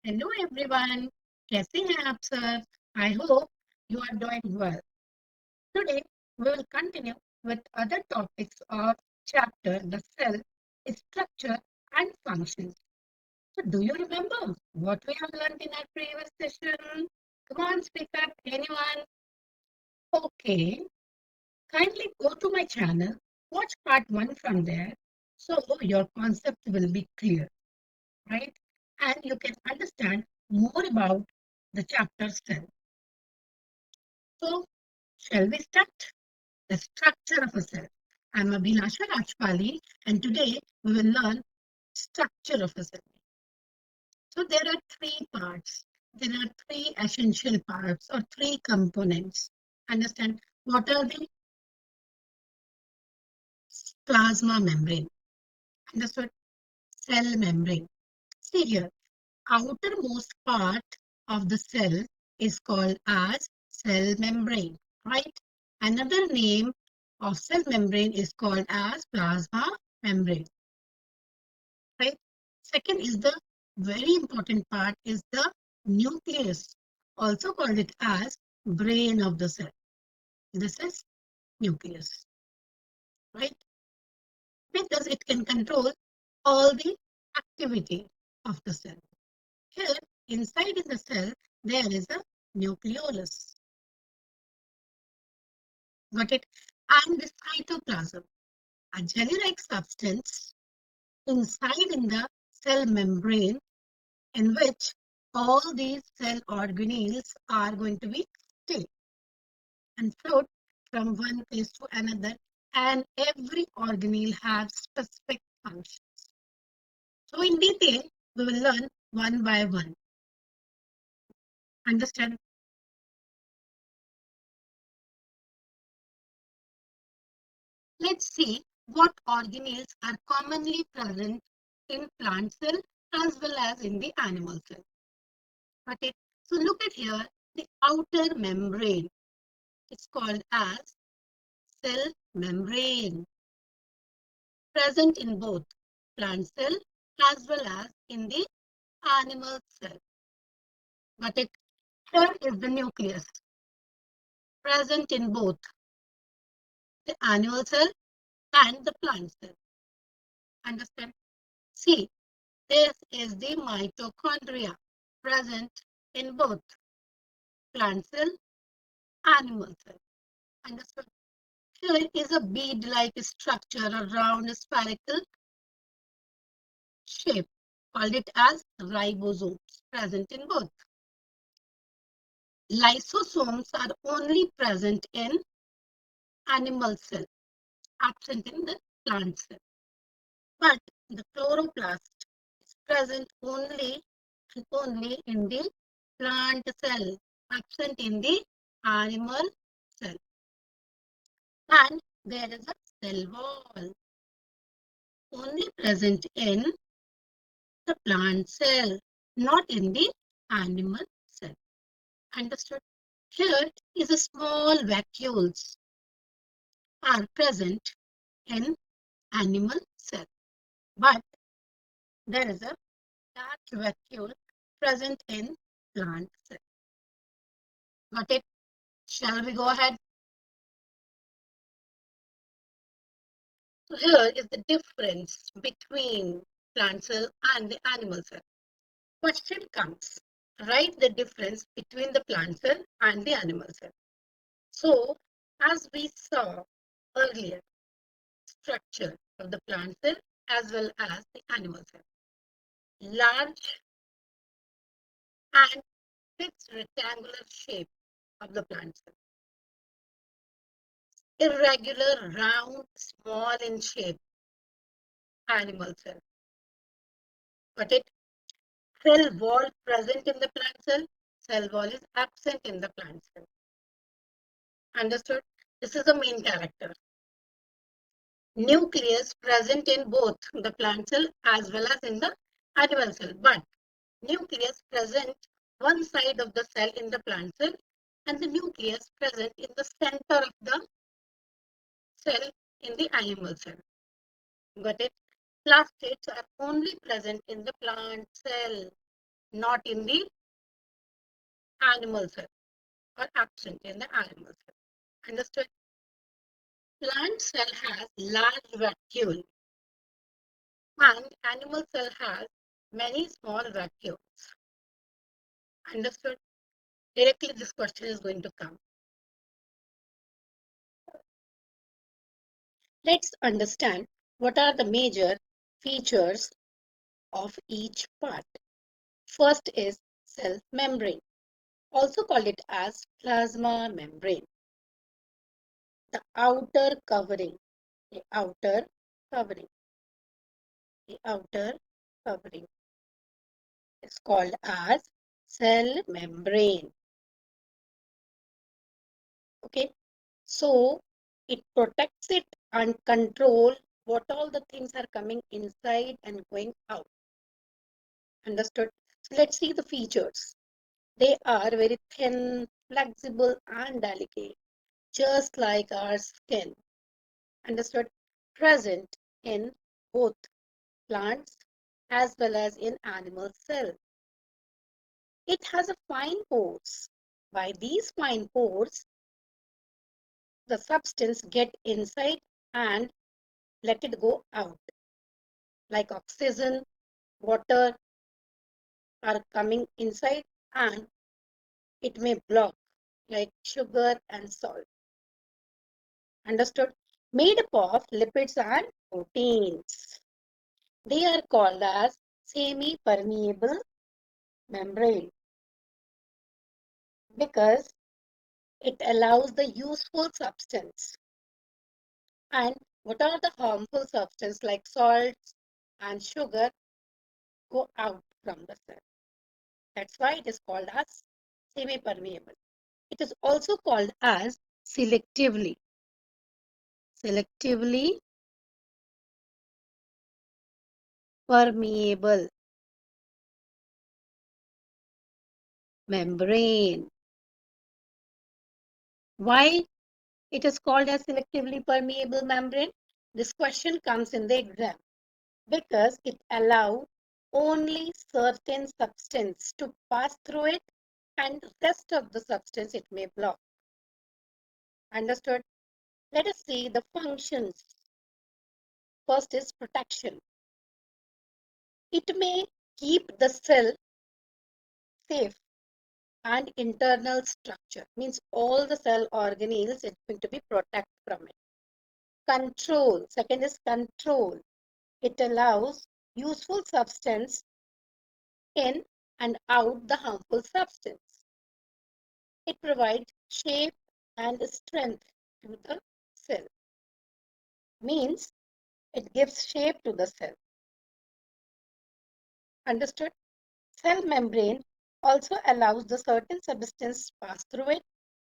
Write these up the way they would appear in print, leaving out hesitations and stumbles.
Hello everyone, कैसे हैं आप सब? I hope you are doing well. Today we will continue with other topics of chapter the cell, its structure and functions. So do you remember what we have learned in our previous session? Come on, speak up, anyone? Okay, kindly go to my channel, watch part 1 from there, so your concept will be clear, right? And you can understand more about the chapter cell. So, shall we start? The structure of a cell. I'm Abhilasha Rajpali, and today we will learn structure of a cell. So, there are three parts. There are three essential parts or three components. Understand what are the plasma membrane? Understood? Cell membrane. See here, outermost part of the cell is called as cell membrane, right? Another name of cell membrane is called as plasma membrane, right? Second is the very important part is the nucleus, also called it as brain of the cell. This is nucleus, right? Because it can control all the activity of the cell. Here, inside in the cell, there is a nucleolus. Got it? And the cytoplasm, a jelly-like substance inside in the cell membrane in which all these cell organelles are going to be stay and float from one place to another, and every organelle has specific functions. So in detail, we will learn one by one. Understand? Let's see what organelles are commonly present in plant cell as well as in the animal cell. Okay, so look at here, the outer membrane. It's called as cell membrane, present in both plant cell as well as in the animal cell. Got it? Here is the nucleus, present in both the animal cell and the plant cell. Understand? See, this is the mitochondria, present in both plant cell, animal cell. Understood? Here is a bead-like structure, a round spherical shape, called it as ribosomes, present in both. Lysosomes are only present in animal cell, absent in the plant cell. But the chloroplast is present only and only in the plant cell, absent in the animal cell. And there is a cell wall, only present in the plant cell, not in the animal cell. Understood? Here is a small vacuoles are present in animal cell, but there is a large vacuole present in plant cell. Got it? Shall we go ahead? So here is the difference between plant cell and the animal cell. Question comes. Write the difference between the plant cell and the animal cell. So, as we saw earlier, structure of the plant cell as well as the animal cell. Large and fixed rectangular shape of the plant cell. Irregular, round, small in shape, animal cell. Got it? Cell wall present in the plant cell wall is absent in the plant cell. Understood? This is the main character. Nucleus present in both the plant cell as well as in the animal cell, but nucleus present one side of the cell in the plant cell and the nucleus present in the center of the cell in the animal cell. Got it? Plastids are only present in the plant cell, not in the animal cell or absent in the animal cell. Understood? Plant cell has large vacuole and animal cell has many small vacuoles. Understood? Directly this question is going to come. Let's understand what are the major features of each part. First is cell membrane, also called it as plasma membrane. The outer covering, the outer covering, the outer covering is called as cell membrane. Okay, so it protects it and control what all the things are coming inside and going out. Understood? So let's see the features. They are very thin, flexible and delicate, just like our skin. Understood? Present in both plants as well as in animal cells. It has a fine pores. By these fine pores, the substance get inside and let it go out. Like oxygen, water are coming inside and it may block like sugar and salt. Understood? Made up of lipids and proteins. They are called as semi-permeable membrane because it allows the useful substance. And what are the harmful substances like salts and sugar go out from the cell. That's why it is called as semi-permeable. It is also called as selectively permeable membrane. Why it is called as selectively permeable membrane? This question comes in the exam because it allows only certain substance to pass through it and the rest of the substance it may block. Understood? Let us see the functions. First is protection. It may keep the cell safe and internal structure. Means all the cell organelles is going to be protected from it. Control. Second is control. It allows useful substance in and out the harmful substance. It provides shape and strength to the cell. Means it gives shape to the cell. Understood? Cell membrane also allows the certain substance pass through it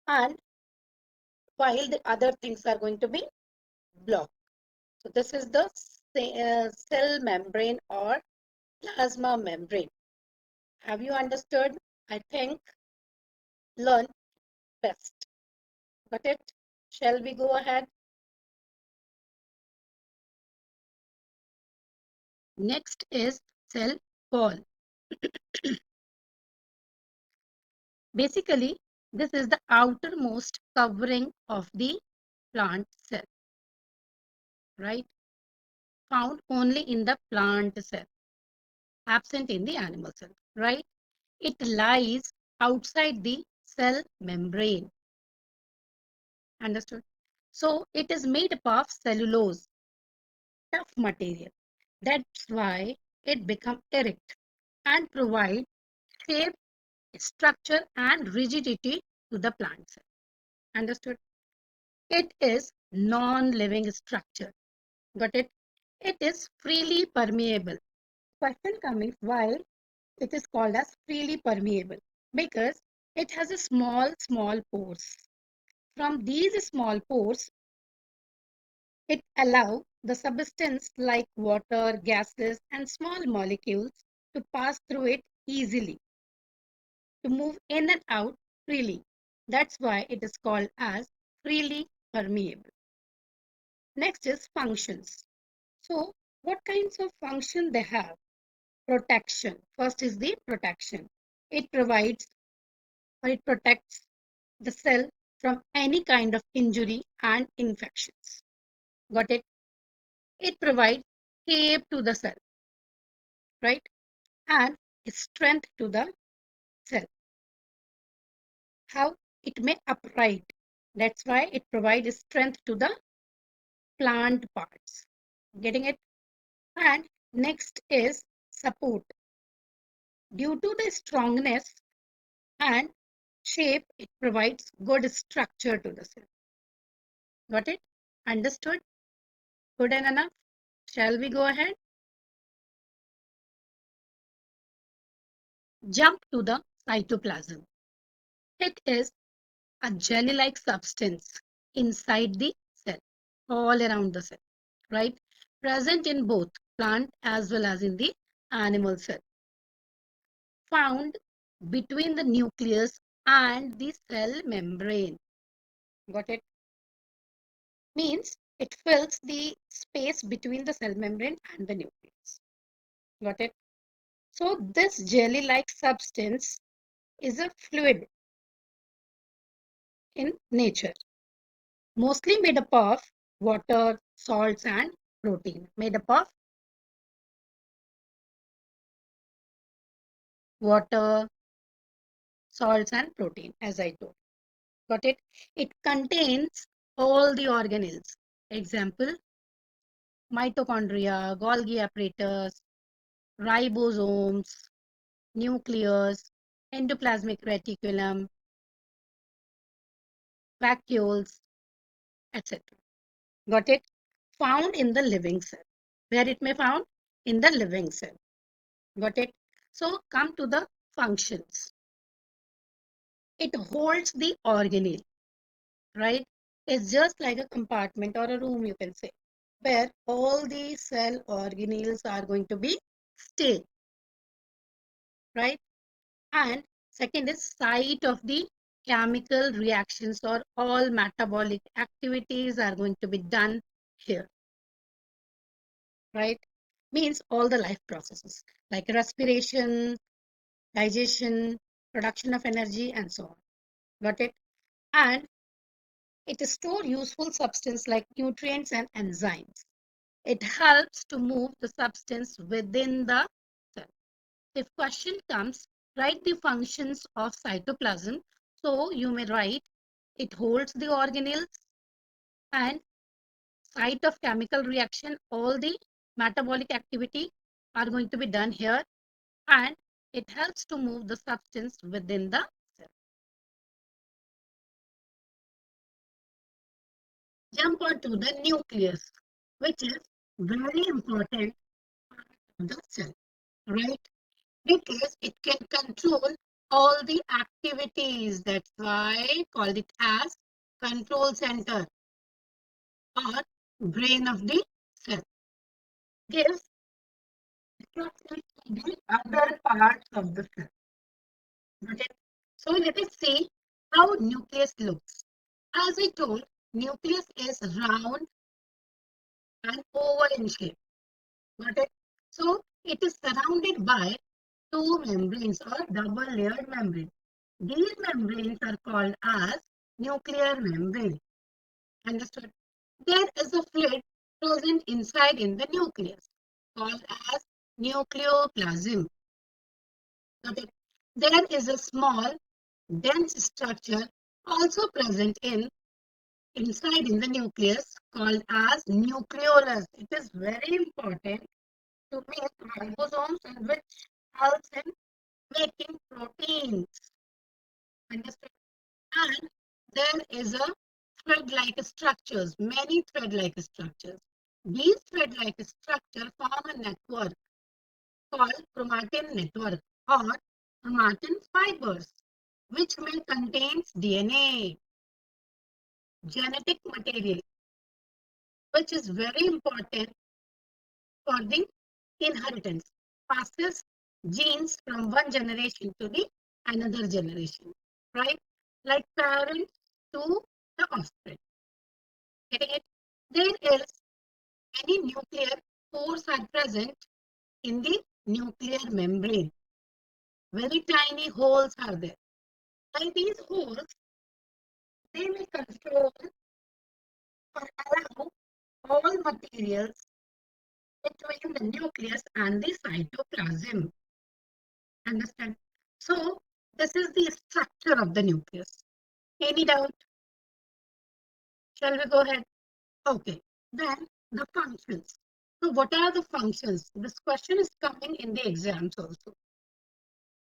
and while the other things are going to be blocked. So this is the cell membrane or plasma membrane. Have you understood? I think learn best. Got it? Shall we go ahead? Next is cell wall. Basically, this is the outermost covering of the plant cell, right? Found only in the plant cell, absent in the animal cell, right? It lies outside the cell membrane. Understood? So it is made up of cellulose, tough material. That's why it becomes erect and provide shape, structure and rigidity to the plant cell. Understood? It is non-living structure. Got it? It is freely permeable. Question coming, why it is called as freely permeable? Because it has a small pores. From these small pores, it allows the substance like water, gases, and small molecules to pass through it easily, to move in and out freely. That's why it is called as freely permeable. Next is functions. So, what kinds of function they have? protection. First is the protection. It provides or it protects the cell from any kind of injury and infections. Got it? It provides shape to the cell, right? And strength to the cell. How it may upright. That's why it provides strength to the plant parts. Getting it? And next is support. Due to the strongness and shape, it provides good structure to the cell. Got it? Understood? Good and enough? Shall we go ahead? Jump to the cytoplasm. It is a jelly-like substance inside the cell, all around the cell, right? Present in both plant as well as in the animal cell. Found between the nucleus and the cell membrane. Got it? Means it fills the space between the cell membrane and the nucleus. Got it? So this jelly-like substance is a fluid in nature, mostly made up of water, salts, and protein. Made up of water, salts, and protein, as I told. Got it? It contains all the organelles. Example, mitochondria, Golgi apparatus, ribosomes, nucleus, endoplasmic reticulum, vacuoles, etc. Got it? Found in the living cell. Where it may found? In the living cell. Got it? So come to the functions. It holds the organelle, right? It's just like a compartment or a room, you can say, where all the cell organelles are going to be stay, right? And second is site of the chemical reactions, or all metabolic activities are going to be done here, right? Means all the life processes like respiration, digestion, production of energy, and so on. Got it? And it stores useful substance like nutrients and enzymes. It helps to move the substance within the cell. If question comes, write the functions of cytoplasm. So you may write, it holds the organelles and site of chemical reaction. All the metabolic activity are going to be done here, and it helps to move the substance within the cell. Jump on to the nucleus, which is very important in the cell, right? Because it can control all the activities. That's why I called it as control center or brain of the cell. Gives instructions to the other parts of the cell. Okay. So let us see how nucleus looks. As I told, nucleus is round and oval in shape. Got it? So it is surrounded by two membranes or double layered membrane. These membranes are called as nuclear membrane. Understood? There is a fluid present inside in the nucleus called as nucleoplasm. Okay. There is a small dense structure also present inside in the nucleus called as nucleolus. It is very important to make ribosomes, and which helps in making proteins. Understand? And there is a thread-like structures, many thread-like structures. These thread-like structures form a network called chromatin network or chromatin fibers, which may contain DNA, genetic material, which is very important for the inheritance. Passes genes from one generation to the another generation, right? Like parents to the offspring. Getting it? There is any nuclear pores are present in the nuclear membrane. Very tiny holes are there. And these holes, they will control or allow all materials between the nucleus and the cytoplasm. Understand? So, this is the structure of the nucleus. Any doubt? Shall we go ahead? Okay. Then the functions. So, what are the functions? This question is coming in the exams also.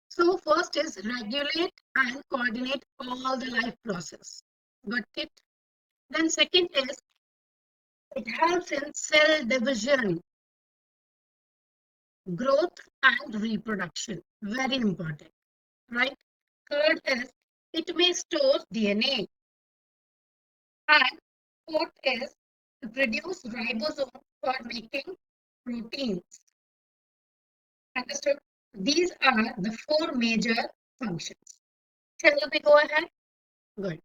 So, first is regulate and coordinate all the life process. Got it? Then second is it helps in cell division, growth and reproduction. Very important, right? Third is it may store DNA. And fourth is to produce ribosome for making proteins. Understood? These are the four major functions. Shall we go ahead? Good.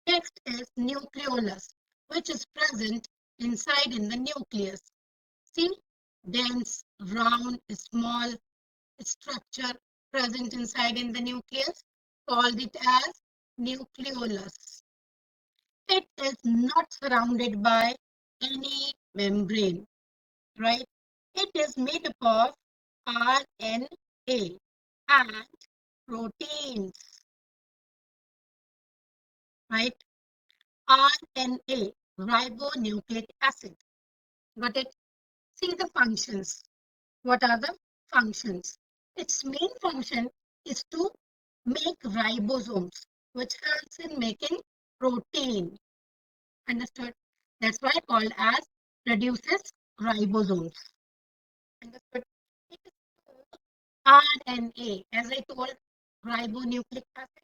Next is nucleolus, which is present inside in the nucleus. See, dense, round, small structure present inside in the nucleus, called it as nucleolus. It is not surrounded by any membrane, right? It is made up of RNA and proteins, right? RNA, ribonucleic acid. Got it? See the functions. What are the functions? Its main function is to make ribosomes, which helps in making protein. Understood? That's why called as produces ribosomes. Understood? It is RNA, as I told, ribonucleic acid,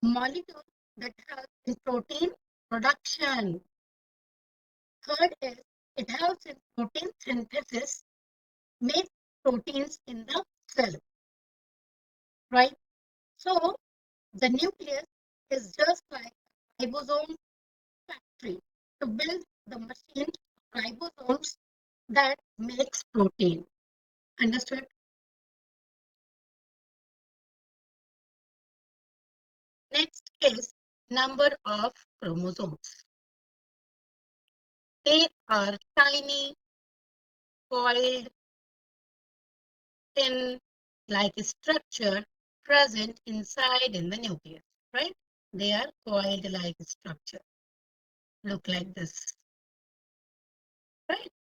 molecule that helps in protein production. Third is it helps in protein synthesis, make proteins in the cell, right? So the nucleus is just like a ribosome factory to build the machine ribosomes that makes protein. Understood? Next is number of chromosomes. They are tiny, coiled, thin, like a structure present inside in the nucleus, right? They are coiled like a structure. Look like this, right?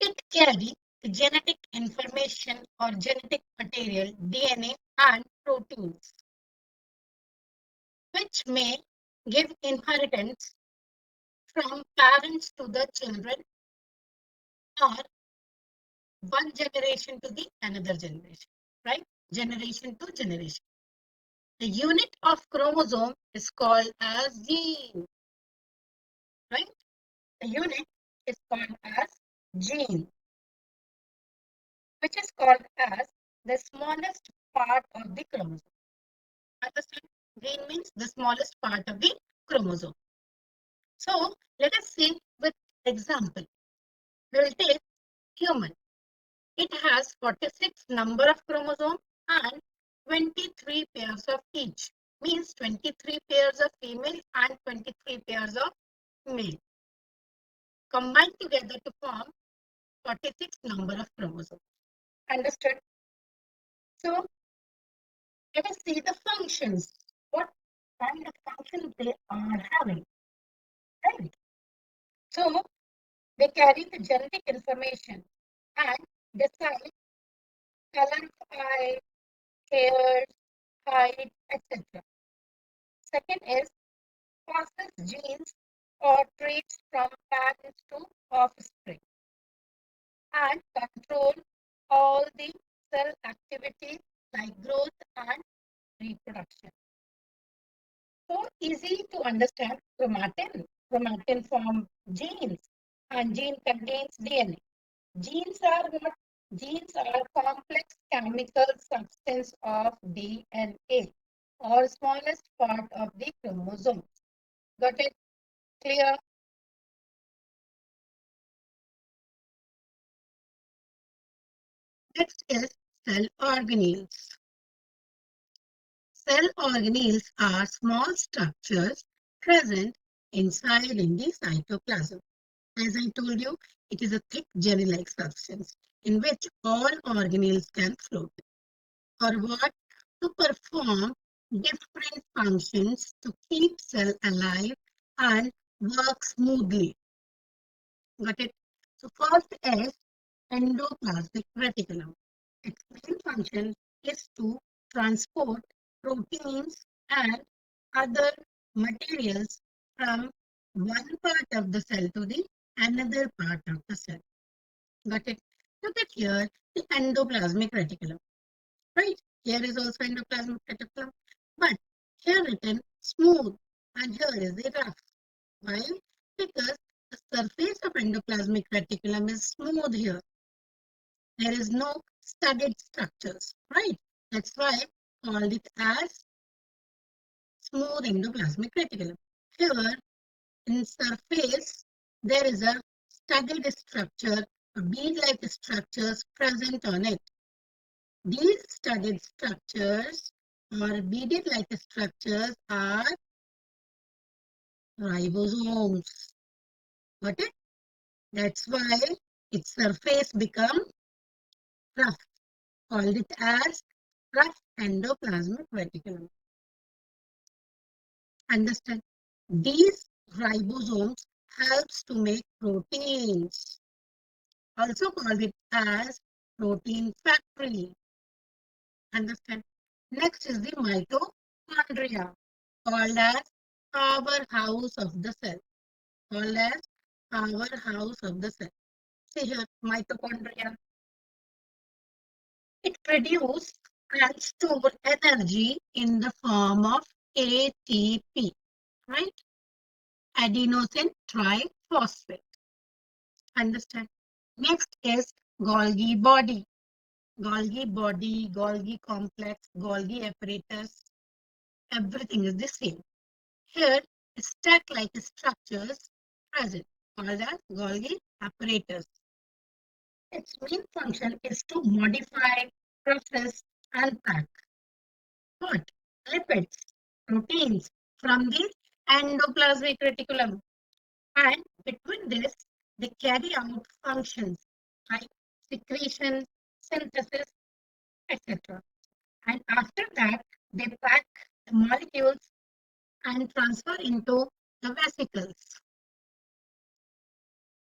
It carries genetic information or genetic material, DNA and proteins, which may give inheritance from parents to the children or one generation to the another generation, right? Generation to generation. The unit of chromosome is called as gene, right? The unit is called as gene, which is called as the smallest part of the chromosome. Understand? Gene means the smallest part of the chromosome. So let us see with example. We will take human. It has 46 number of chromosomes and 23 pairs of each. Means 23 pairs of female and 23 pairs of male. Combined together to form 46 number of chromosomes. Understood? So let us see the functions. What kind of functions they are having. Right? So they carry the genetic information and decide color of eye, hair, height, etc. Second is passes genes or traits from parents to offspring and control all the cell activities like growth and reproduction. So easy to understand chromatin. Chromatin form genes and gene contains DNA. Genes are what? Genes are complex chemical substance of DNA or smallest part of the chromosome. Got it? Clear? Next is cell organelles. Cell organelles are small structures present inside in the cytoplasm. As I told you, it is a thick jelly-like substance in which all organelles can float. For what? To perform different functions to keep cell alive and work smoothly. Got it? So first is endoplasmic reticulum. Its main function is to transport proteins and other materials from one part of the cell to the another part of the cell. Got it? Look at here, the endoplasmic reticulum. Right? Here is also endoplasmic reticulum, but here written smooth and here is the rough. Why? Because the surface of endoplasmic reticulum is smooth here. There is no studded structures, right? That's why I called it as smooth endoplasmic reticulum. Here in surface, there is a studded structure, bead-like structures present on it. These studded structures or beaded-like structures are ribosomes. Got it? That's why its surface becomes rough. Called it as rough endoplasmic reticulum. Understand? These ribosomes helps to make proteins. Also called it as protein factory. Understand? Next is the mitochondria, called as powerhouse of the cell. Called as powerhouse of the cell. See here, mitochondria. It produces and store energy in the form of ATP, right? Adenosine triphosphate. Understand? Next is Golgi body. Golgi body, Golgi complex, Golgi apparatus. Everything is the same. Here, stack-like structures present, called as Golgi apparatus. Its main function is to modify, process, and pack what? Lipids, proteins from the endoplasmic reticulum. And between this, they carry out functions like secretion, synthesis, etc. And after that, they pack the molecules and transfer into the vesicles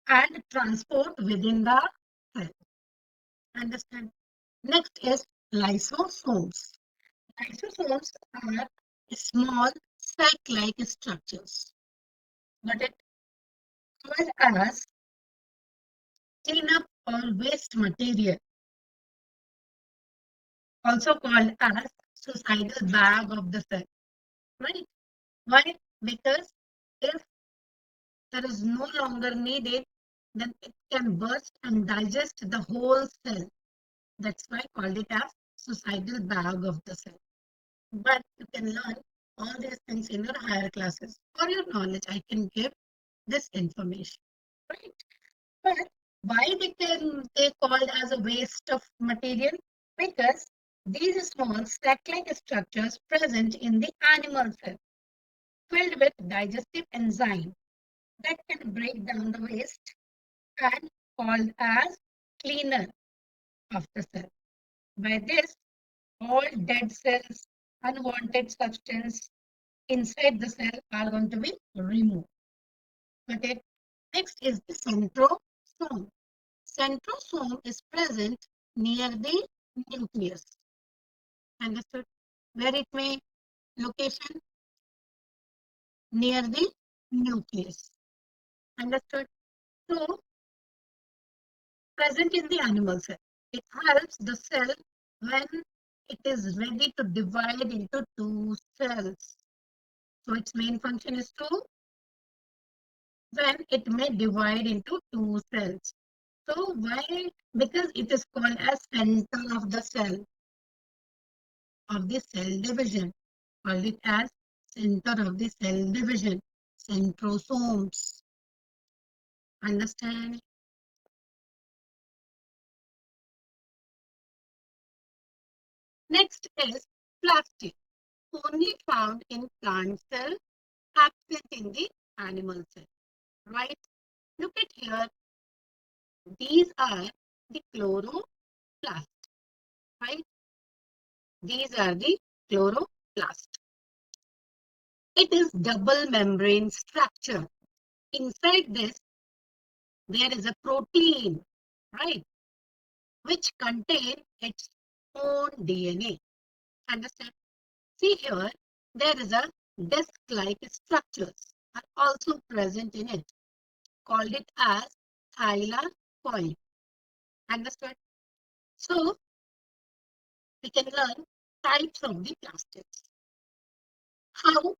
and transport within the cell. Understand? Next is lysosomes. Lysosomes are small sac-like structures, but it called as cleanup or waste material, also called as suicidal bag of the cell. Right? Why? Because if there is no longer needed, then it can burst and digest the whole cell. That's why I called it as suicidal bag of the cell. But you can learn all these things in your higher classes. For your knowledge, I can give this information. Right? But why they called as a waste of material? Because these small sac-like structures present in the animal cell filled with digestive enzyme that can break down the waste and called as cleaner of the cell. By this, all dead cells, unwanted substance inside the cell are going to be removed. Okay. Next is the centrosome. Centrosome is present near the nucleus. Understood? Where it may location near the nucleus. Understood? So present in the animal cell. It helps the cell when it is ready to divide into two cells. So its main function is to when it may divide into two cells. So why? Because it is called as center of the cell division. Call it as center of the cell division. Centrosomes. Understand? Next is plastic, only found in plant cell, absent in the animal cell, right? Look at here, these are the chloroplasts, right? These are the chloroplasts. It is double membrane structure. Inside this, there is a protein, right, which contains its own DNA. Understand? See here, there is a disc-like structures are also present in it, called it as thylakoid. Understand? So, we can learn types of the plastics. How?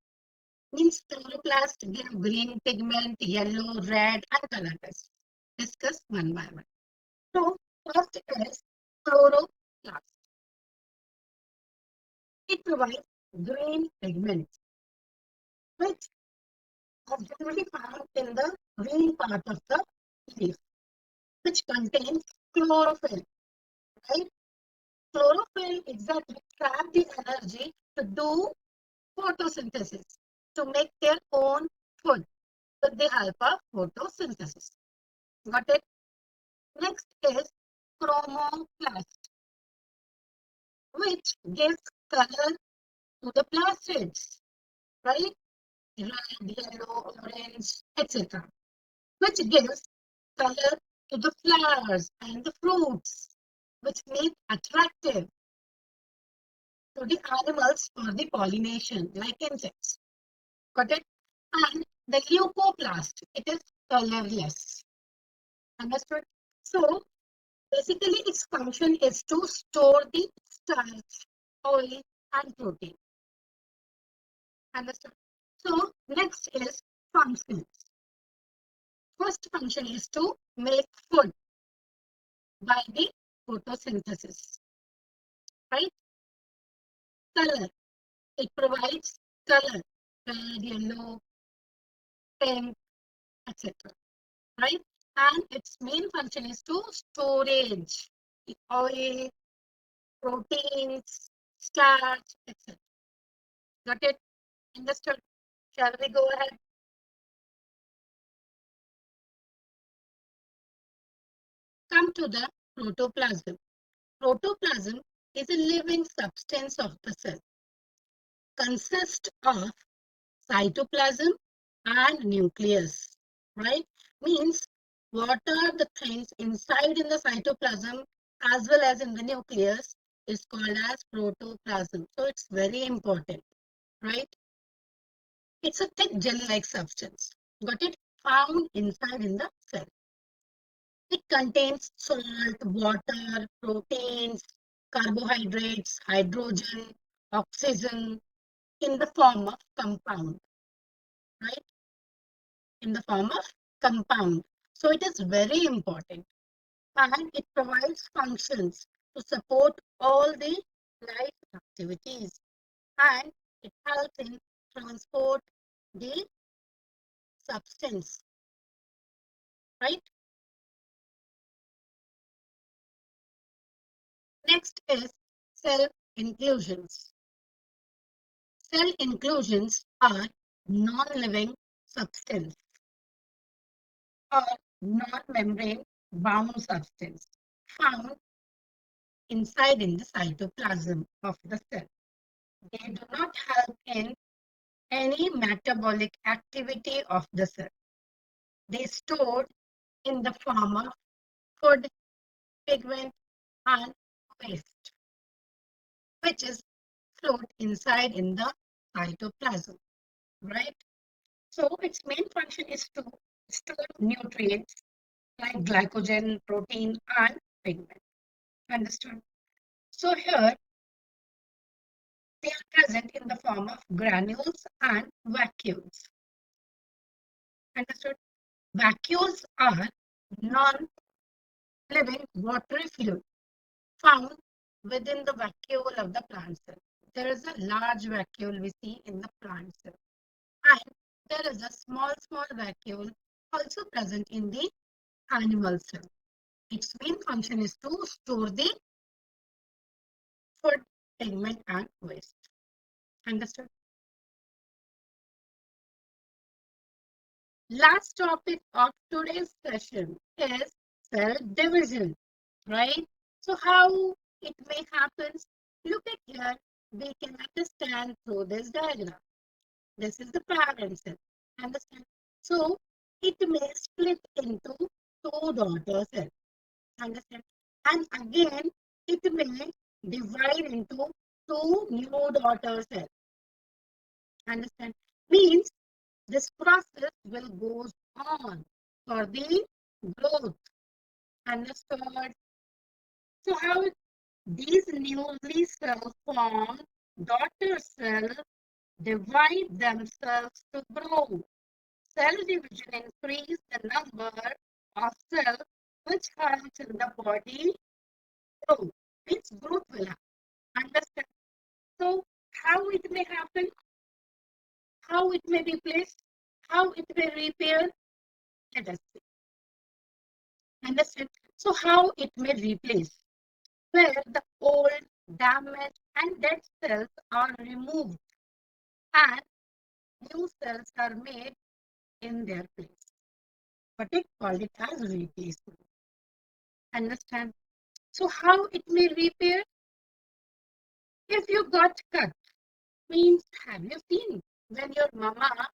Means chloroplast give green pigment, yellow, red, and colorless. Discuss one by one. So, first is chloroplast. It provides green pigments, which are generally found in the green part of the leaf, which contains chlorophyll, right? Chlorophyll exactly trap the energy to do photosynthesis, to make their own food with the help of photosynthesis. Got it? Next is chromoplast, which gives color to the plastids, right? Red, yellow, orange, etc., which gives color to the flowers and the fruits, which make attractive to the animals for the pollination, like insects. Got it? And the leucoplast, it is colorless. Understood? So, basically, its function is to store the starch, oil, and protein. Understood? So, next is functions. First function is to make food by the photosynthesis, right? Color. It provides color, red, yellow, pink, etc. Right? And its main function is to storage the oil, proteins, starch, etc. Got it? Understood? Shall we go ahead? Come to the protoplasm. Protoplasm is a living substance of the cell. Consists of cytoplasm and nucleus, right? Means what are the things inside in the cytoplasm as well as in the nucleus is called as protoplasm. So it's very important, right? It's a thick gel-like substance. Got it? Found inside in the cell. It contains salt, water, proteins, carbohydrates, hydrogen, oxygen in the form of compound, right? In the form of compound. So it is very important and it provides functions to support all the life activities and it helps in transport the substance, right? Next is cell inclusions. Cell inclusions are non-living substance or non-membrane bound substance found inside in the cytoplasm of the cell. They do not help in any metabolic activity of the cell. They stored in the form of food, pigment, and waste, which is float inside in the cytoplasm, right? So its main function is to store nutrients like glycogen, protein, and pigment. Understood? So here they are present in the form of granules and vacuoles. Understood? Vacuoles are non-living watery fluid found within the vacuole of the plant cell. There is a large vacuole we see in the plant cell. And there is a small vacuole also present in the animal cell. Its main function is to store the food, pigment and waste. Understood? Last topic of today's session is cell division, right? So how it may happen? Look at here, we can understand through this diagram. This is the parent cell. Understand? So it may split into two daughter cells. Understand? And again, it may divide into two new daughter cells. Understand? Means this process will go on for the growth. Understood? So how these newly cell-formed daughter cells divide themselves to grow. Cell division increases the number of cells which helps in the body grow. Means growth will happen. Understand? So how it may happen, how it may be placed, how it may repair, let us see. Understand? So how it may replace, where the old, damaged and dead cells are removed and new cells are made in their place. But it called it as replacement. Understand? So how it may repair? If you got cut, means have you seen when your mama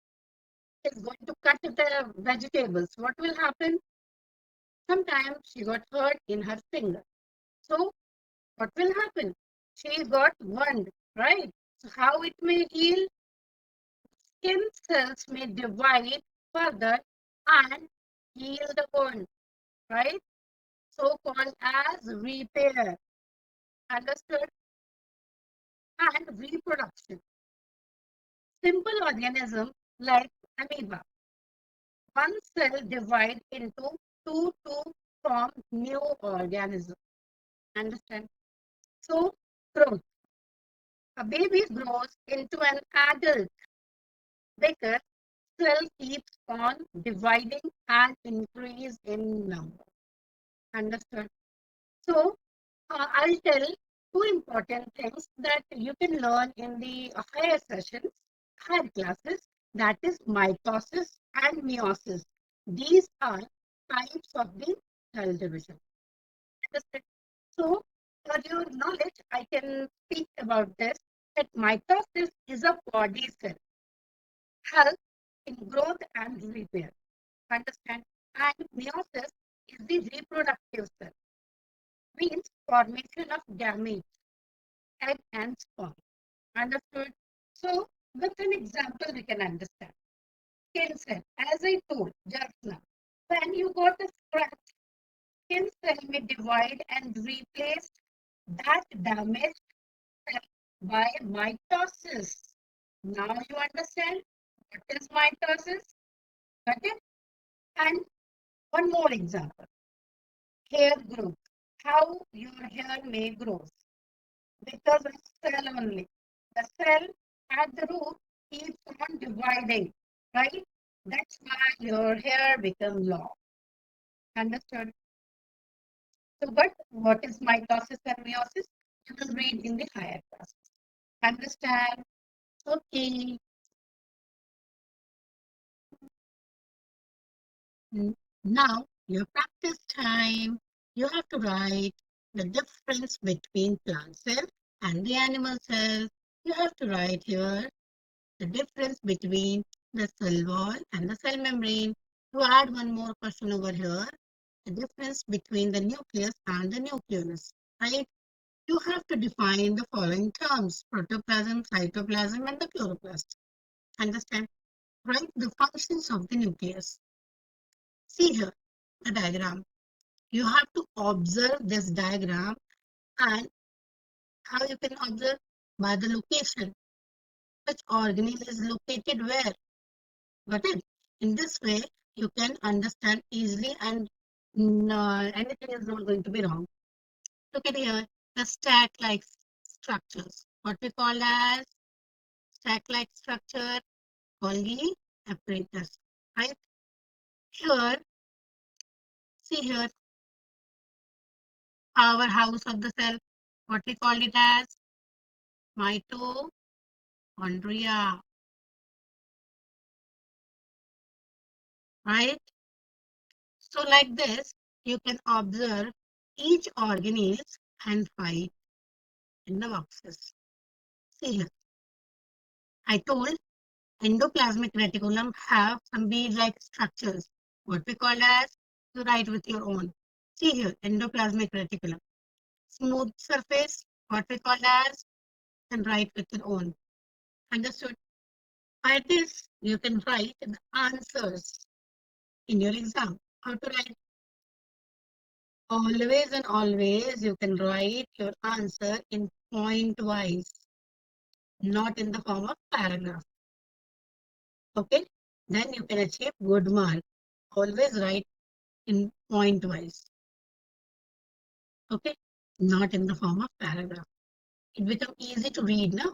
is going to cut the vegetables, what will happen? Sometimes she got hurt in her finger. So what will happen? She got wound, right? So how it may heal? Skin cells may divide further and heal the wound, right? So called as repair. Understood? And reproduction. Simple organism like amoeba. One cell divide into two to form new organism. Understand? So growth. A baby grows into an adult because cell keeps on dividing and increase in number. Understood? So I'll tell two important things that you can learn in the higher sessions, higher classes, that is mitosis and meiosis. These are types of the cell division. Understood? So for your knowledge, I can speak about this, that mitosis is a body cell, help in growth and repair. Understand? And meiosis is the reproductive cell, means formation of gametes, egg and sperm. Understood? So with an example, we can understand. Skin cell, as I told just now, when you got a scratch, skin cell may divide and replace that damaged cell by mitosis. Now you understand what is mitosis? Got it? And one more example. Hair growth. How your hair may grow because of cell only. The cell at the root keeps on dividing, right? That's why your hair becomes long. Understood? So, but what is mitosis and meiosis? You will read in the higher classes. Understand? Okay. Now, your practice time. You have to write the difference between plant cell and the animal cell. You have to write here the difference between the cell wall and the cell membrane. To add one more question over here, the difference between the nucleus and the nucleus, right? You have to define the following terms: protoplasm, cytoplasm, and the chloroplast. Understand? Write the functions of the nucleus. See here, the diagram. You have to observe this diagram, and how you can observe? By the location. Which organelle is located where? Got it? In this way, you can understand easily and anything is not going to be wrong. Look at here, the stack-like structures. What we call as stack-like structure, called the apparatus. Right? Here, see here, powerhouse of the cell. What we call it as mitochondria, right? So like this, you can observe each organelles and write in the boxes. See here, I told endoplasmic reticulum have some bead-like structures, what we call as, you write with your own. See here, endoplasmic reticulum. Smooth surface, what we call as, and write with your own. Understood? By this, you can write the answers in your exam. How to write? Always and always, you can write your answer in point wise, not in the form of paragraph. Okay? Then you can achieve good mark. Always write in point wise. Okay? Not in the form of paragraph. It becomes easy to read now.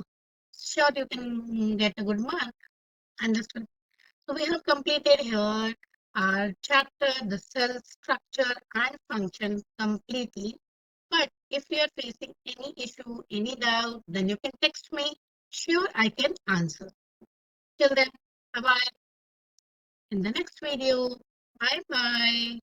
Sure, you can get a good mark. Understood? So we have completed here our chapter, the cell structure and function completely. But if you are facing any issue, any doubt, then you can text me. Sure, I can answer. Till then, bye-bye. In the next video, bye-bye.